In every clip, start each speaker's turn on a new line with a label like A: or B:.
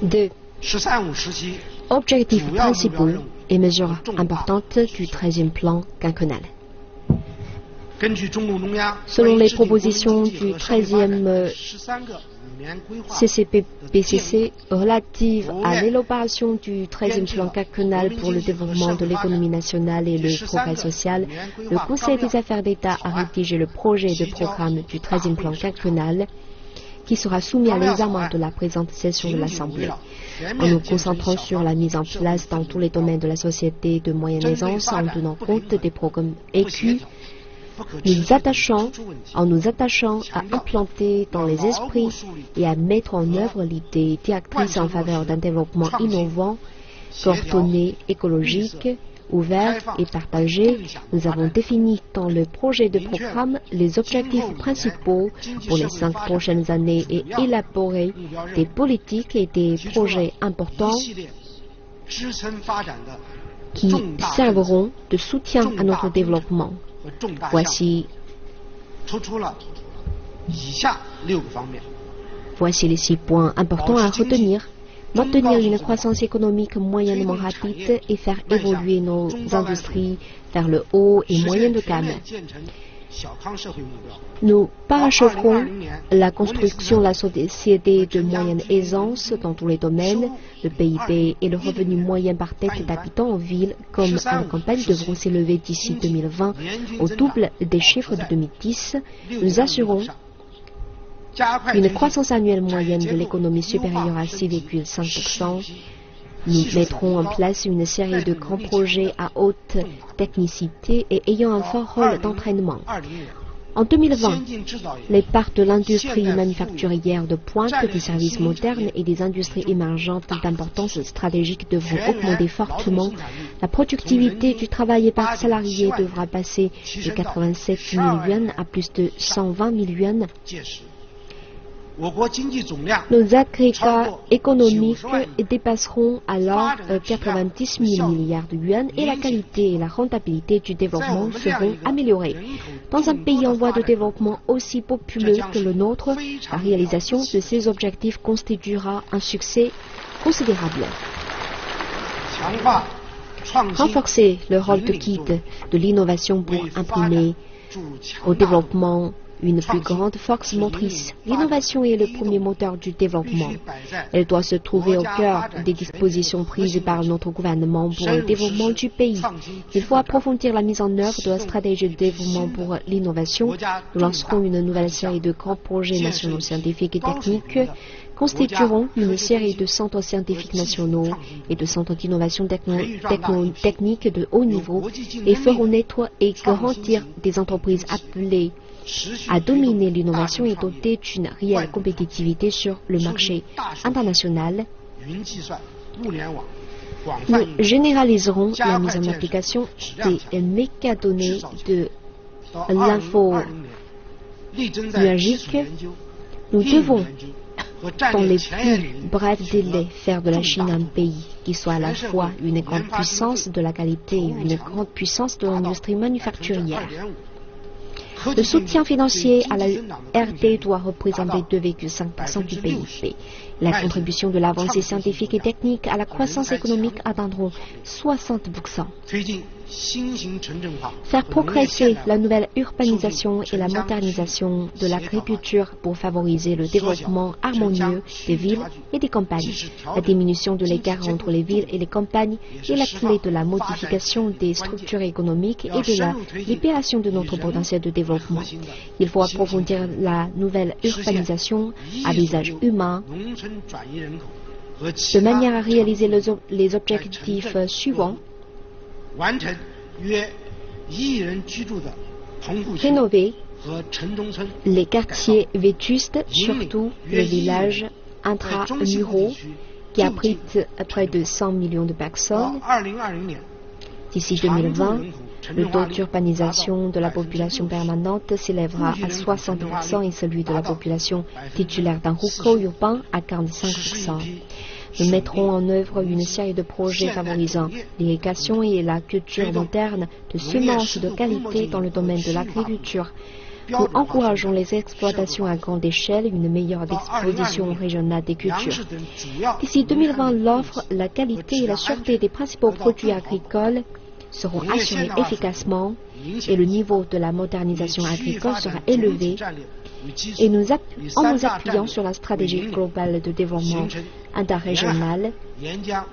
A: 2. Objectifs principaux et mesures importantes du 13e plan quinquennal. Selon les propositions du 13e CCP-PCC relatives à l'élaboration du 13e plan quinquennal pour le développement de l'économie nationale et le progrès social, le Conseil des affaires d'État a rédigé le projet de programme du 13e plan quinquennal qui sera soumis à l'examen de la présente session de l'Assemblée. En nous concentrant sur la mise en place dans tous les domaines de la société de moyenne aisance en tenant compte des programmes écus, en nous attachant à implanter dans les esprits et à mettre en œuvre l'idée directrice en faveur d'un développement innovant, coordonné, écologique, ouvert et partagé, nous avons défini dans le projet de programme les objectifs principaux pour les 5 prochaines années et élaboré des politiques et des projets importants qui serviront de soutien à notre développement. Voici les 6 points importants à retenir. Maintenir une croissance économique moyennement rapide et faire évoluer nos industries vers le haut et moyen de gamme. Nous paracheverons la construction de la société de moyenne aisance dans tous les domaines. Le PIB et le revenu moyen par tête d'habitant en ville comme à la campagne devront s'élever d'ici 2020 au double des chiffres de 2010. Nous assurons une croissance annuelle moyenne de l'économie supérieure à 6,5%. Nous mettrons en place une série de grands projets à haute technicité et ayant un fort rôle d'entraînement. En 2020, les parts de l'industrie manufacturière de pointe, des services modernes et des industries émergentes d'importance stratégique devront augmenter fortement. La productivité du travail par salarié devra passer de 87 000 yuan à plus de 120 000 yuan. Nos agrégats économiques dépasseront alors 90 000 milliards de yuan et la qualité et la rentabilité du développement seront améliorées. Dans un pays en voie de développement aussi populeux que le nôtre, la réalisation de ces objectifs constituera un succès considérable. Renforcer le rôle de guide de l'innovation pour imprimer au développement une plus grande force motrice. L'innovation est le premier moteur du développement. Elle doit se trouver au cœur des dispositions prises par notre gouvernement pour le développement du pays. Il faut approfondir la mise en œuvre de la stratégie de développement pour l'innovation. Nous lancerons une nouvelle série de grands projets nationaux scientifiques et techniques, constitueront une série de centres scientifiques nationaux et de centres d'innovation technique de haut niveau et feront naître et grandir des entreprises appelées à dominer l'innovation et doter d'une réelle compétitivité sur le marché international. Nous généraliserons la mise en application des mégadonnées de l'info numérique. Nous devons, dans les plus brefs délais, faire de la Chine un pays qui soit à la fois une grande puissance de la qualité et une grande puissance de l'industrie manufacturière. Le soutien financier à la RD doit représenter 2,5% du PIB. La contribution de l'avancée scientifique et technique à la croissance économique atteindront 60%. Faire progresser la nouvelle urbanisation et la modernisation de l'agriculture pour favoriser le développement harmonieux des villes et des campagnes. La diminution de l'écart entre les villes et les campagnes est la clé de la modification des structures économiques et de la libération de notre potentiel de développement. Il faut approfondir la nouvelle urbanisation à visage humain de manière à réaliser les objectifs suivants. Rénover les quartiers vétustes, surtout les villages intramuraux qui abritent près de 100 millions de personnes. D'ici 2020, le taux d'urbanisation de la population permanente s'élèvera à 60% et celui de la population titulaire d'un hukou urbain à 45%. Nous mettrons en œuvre une série de projets favorisant l'irrigation et la culture moderne de semences de qualité dans le domaine de l'agriculture. Nous encourageons les exploitations à grande échelle et une meilleure disposition régionale des cultures. D'ici 2020, l'offre, la qualité et la sûreté des principaux produits agricoles seront assurées efficacement et le niveau de la modernisation agricole sera élevé. Et en nous appuyant sur la stratégie globale de développement interrégional,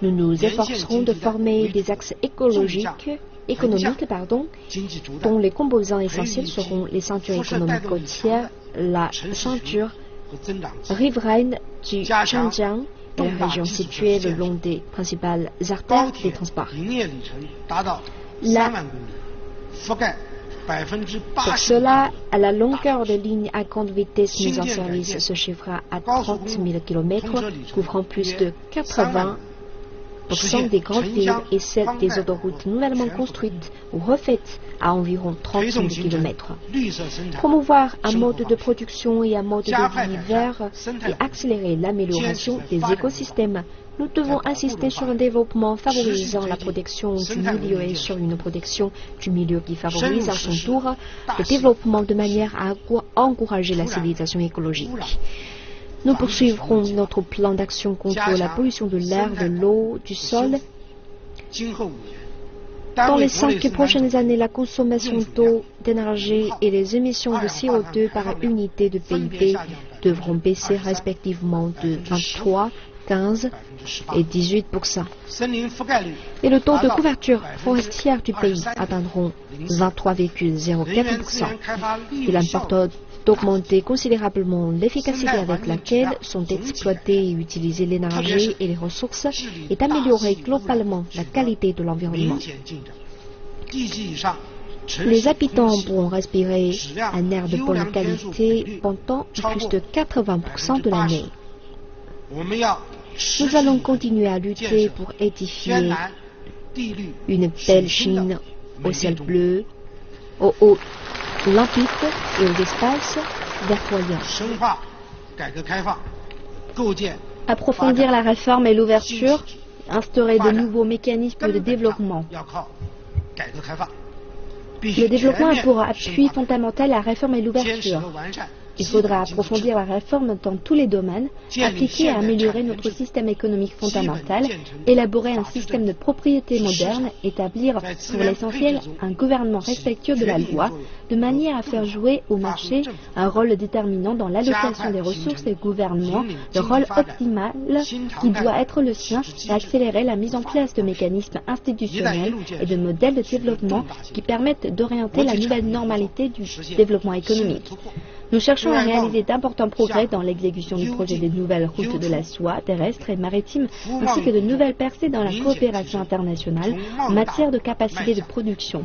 A: nous nous efforcerons de former des axes économiques, dont les composants essentiels seront les ceintures économiques côtières, la ceinture riveraine du Zhejiang et la région située le long des principales artères des transports. Pour cela, la longueur de lignes à grande vitesse mise en service se chiffrera à 30 000 km, couvrant plus de 80% des grandes villes et celles des autoroutes nouvellement construites ou refaites à environ 30 000 km. Promouvoir un mode de production et un mode de vie vert et accélérer l'amélioration des écosystèmes. Nous devons insister sur un développement favorisant la protection du milieu et sur une protection du milieu qui favorise à son tour le développement de manière à encourager la civilisation écologique. Nous poursuivrons notre plan d'action contre la pollution de l'air, de l'eau, du sol. Dans les 5 prochaines années, la consommation d'eau, d'énergie et les émissions de CO2 par unité de PIB devront baisser respectivement de 23, 15 et 18%. Et le taux de couverture forestière du pays atteindront 23,04%. Il importe d'augmenter considérablement l'efficacité avec laquelle sont exploitées et utilisées l'énergie et les ressources et d'améliorer globalement la qualité de l'environnement. Les habitants pourront respirer un air de bonne qualité pendant plus de 80% de l'année. Nous allons continuer à lutter pour édifier une belle Chine au ciel bleu, aux eaux limpides et aux espaces verdoyants. Approfondir la réforme et l'ouverture, instaurer de nouveaux mécanismes de développement. Le développement a pour appui fondamental la réforme et l'ouverture. Il faudra approfondir la réforme dans tous les domaines, appliquer et améliorer notre système économique fondamental, élaborer un système de propriété moderne, établir pour l'essentiel un gouvernement respectueux de la loi, de manière à faire jouer au marché un rôle déterminant dans l'allocation des ressources des gouvernements, le rôle optimal qui doit être le sien, et accélérer la mise en place de mécanismes institutionnels et de modèles de développement qui permettent d'orienter la nouvelle normalité du développement économique. Nous cherchons à réaliser d'importants progrès dans l'exécution du projet des nouvelles routes de la soie terrestre et maritime, ainsi que de nouvelles percées dans la coopération internationale en matière de capacité de production.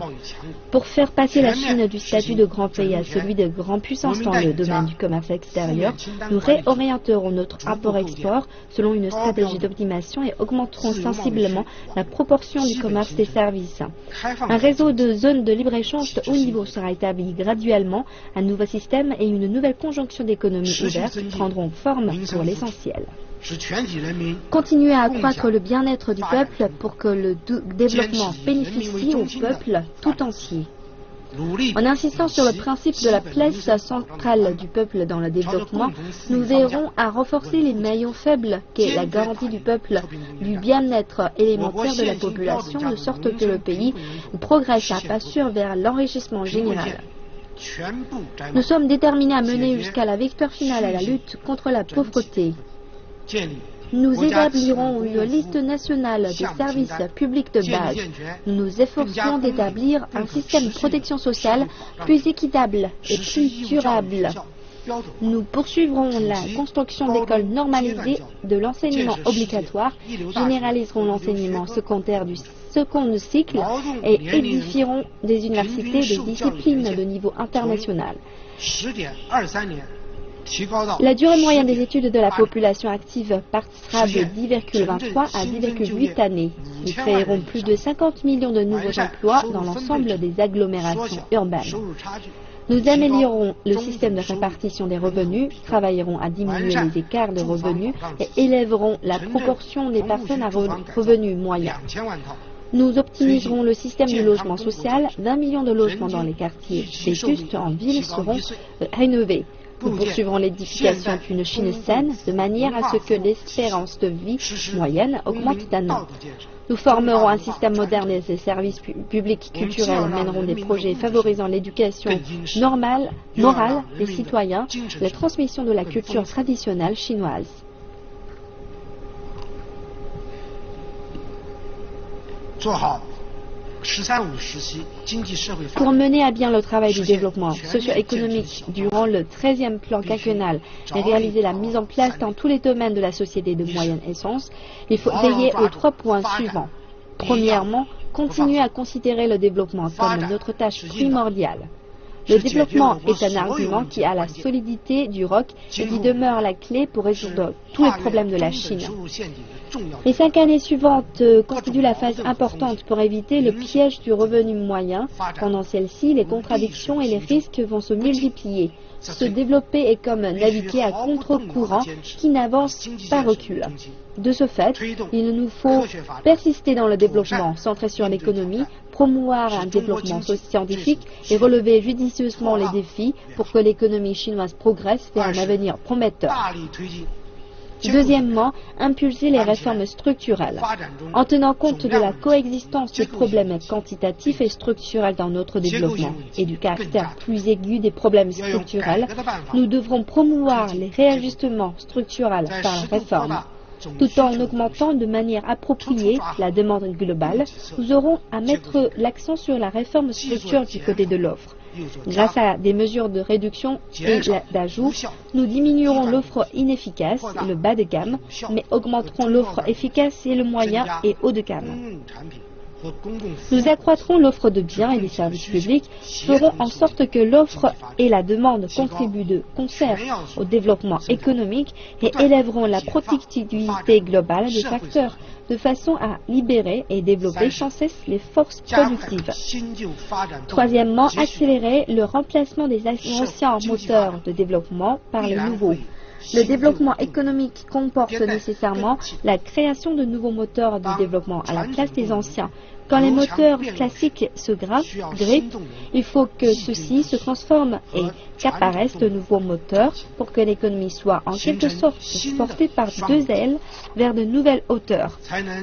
A: Pour faire passer la Chine du statut de grand pays à celui de grande puissance dans le domaine du commerce extérieur, nous réorienterons notre import-export selon une stratégie d'optimisation et augmenterons sensiblement la proportion du commerce des services. Un réseau de zones de libre-échange de haut niveau sera établi graduellement, un nouveau système et une nouvelle conjonction d'économies ouvertes prendront forme pour l'essentiel. Continuer à accroître le bien-être du peuple pour que le développement bénéficie au peuple tout entier. En insistant sur le principe de la place centrale du peuple dans le développement, nous veillerons à renforcer les maillons faibles qu'est la garantie du peuple du bien-être élémentaire de la population, de sorte que le pays progresse à pas sûr vers l'enrichissement général. Nous sommes déterminés à mener jusqu'à la victoire finale à la lutte contre la pauvreté. Nous établirons une liste nationale des services publics de base. Nous nous efforcerons d'établir un système de protection sociale plus équitable et plus durable. Nous poursuivrons la construction d'écoles normalisées de l'enseignement obligatoire, généraliserons l'enseignement secondaire du second cycle et édifieront des universités de disciplines de niveau international. La durée moyenne des études de la population active passera de 10,23 à 10,8 années. Nous créerons plus de 50 millions de nouveaux emplois dans l'ensemble des agglomérations urbaines. Nous améliorerons le système de répartition des revenus, travaillerons à diminuer les écarts de revenus et élèverons la proportion des personnes à revenus moyens.
B: Nous optimiserons le système du logement social. 20 millions de logements dans les quartiers vétustes en ville seront rénovés. Nous poursuivrons l'édification d'une Chine saine de manière à ce que l'espérance de vie moyenne augmente d'un an. Nous formerons un système moderne et des services publics culturels mèneront des projets favorisant l'éducation morale des citoyens, la transmission de la culture traditionnelle chinoise. Pour mener à bien le travail du développement socio-économique durant le 13e plan quinquennal et réaliser la mise en place dans tous les domaines de la société de moyenne essence, il faut veiller aux 3 points suivants. Premièrement, continuer à considérer le développement comme notre tâche primordiale. Le développement est un argument qui a la solidité du roc et qui demeure la clé pour résoudre tous les problèmes de la Chine. Les 5 années suivantes constituent la phase importante pour éviter le piège du revenu moyen. Pendant celle-ci, les contradictions et les risques vont se multiplier. Se développer est comme naviguer à contre-courant qui n'avance pas recule. De ce fait, il nous faut persister dans le développement centré sur l'économie, promouvoir un développement scientifique et relever judicieusement les défis pour que l'économie chinoise progresse vers un avenir prometteur. Deuxièmement, impulser les réformes structurelles. En tenant compte de la coexistence des problèmes quantitatifs et structurels dans notre développement et du caractère plus aigu des problèmes structurels, nous devrons promouvoir les réajustements structurels par la réforme. Tout en augmentant de manière appropriée la demande globale, nous aurons à mettre l'accent sur la réforme structurelle du côté de l'offre. Grâce à des mesures de réduction et d'ajout, nous diminuerons l'offre inefficace, le bas de gamme, mais augmenterons l'offre efficace et le moyen et haut de gamme. Nous accroîtrons l'offre de biens et des services publics, ferons en sorte que l'offre et la demande contribuent de concert au développement économique et élèveront la productivité globale des facteurs, de façon à libérer et développer sans cesse les forces productives. Troisièmement, accélérer le remplacement des anciens moteurs de développement par les nouveaux. Le développement économique comporte nécessairement la création de nouveaux moteurs de développement à la place des anciens. Quand les moteurs classiques se grippent, il faut que ceux-ci se transforment et qu'apparaissent de nouveaux moteurs pour que l'économie soit en quelque sorte portée par 2 ailes vers de nouvelles hauteurs.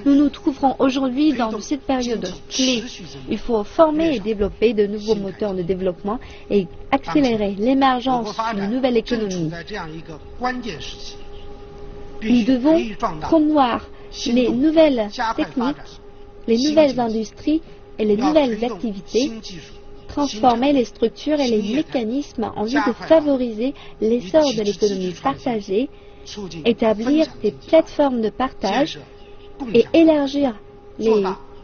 B: Nous nous trouverons aujourd'hui dans cette période clé. Il faut former et développer de nouveaux moteurs de développement et accélérer l'émergence d'une nouvelle économie. Nous devons promouvoir les nouvelles techniques, les nouvelles industries et les nouvelles activités, transformer les structures et les mécanismes en vue de favoriser l'essor de l'économie partagée, établir des plateformes de partage et élargir les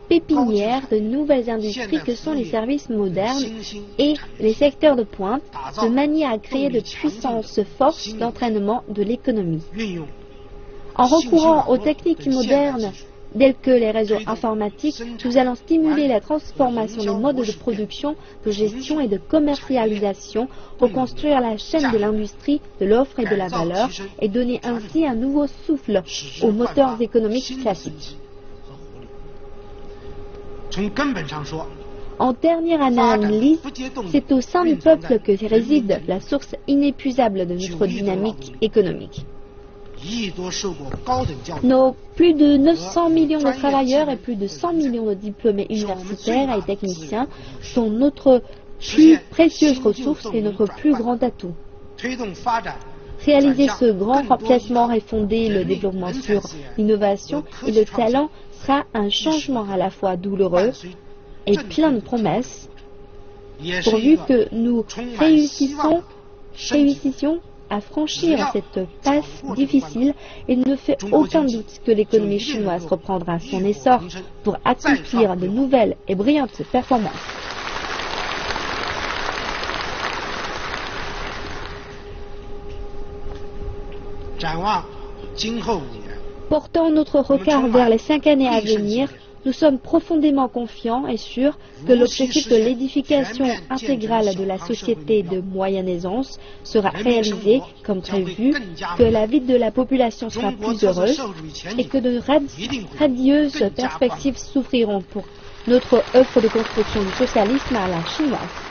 B: pépinières de nouvelles industries que sont les services modernes et les secteurs de pointe, de manière à créer de puissantes forces d'entraînement de l'économie. En recourant aux techniques modernes tels que les réseaux informatiques, nous allons stimuler la transformation des modes de production, de gestion et de commercialisation, reconstruire la chaîne de l'industrie, de l'offre et de la valeur, et donner ainsi un nouveau souffle aux moteurs économiques classiques. En dernière analyse, c'est au sein du peuple que réside la source inépuisable de notre dynamique économique. Nos plus de 900 millions de travailleurs et plus de 100 millions de diplômés universitaires et techniciens sont notre plus précieuse ressource et notre plus grand atout. Réaliser ce grand remplacement et fonder le développement sur l'innovation et le talent sera un changement à la fois douloureux et plein de promesses, pourvu que nous réussissions à franchir cette passe difficile. Il ne fait aucun doute que l'économie chinoise reprendra son essor pour accomplir de nouvelles et brillantes performances. Portant notre regard vers les 5 années à venir, Nous sommes profondément confiants et sûrs que l'objectif de l'édification intégrale de la société de moyenne aisance sera réalisé comme prévu, que la vie de la population sera plus heureuse et que de radieuses perspectives s'ouvriront pour notre œuvre de construction du socialisme à la chinoise.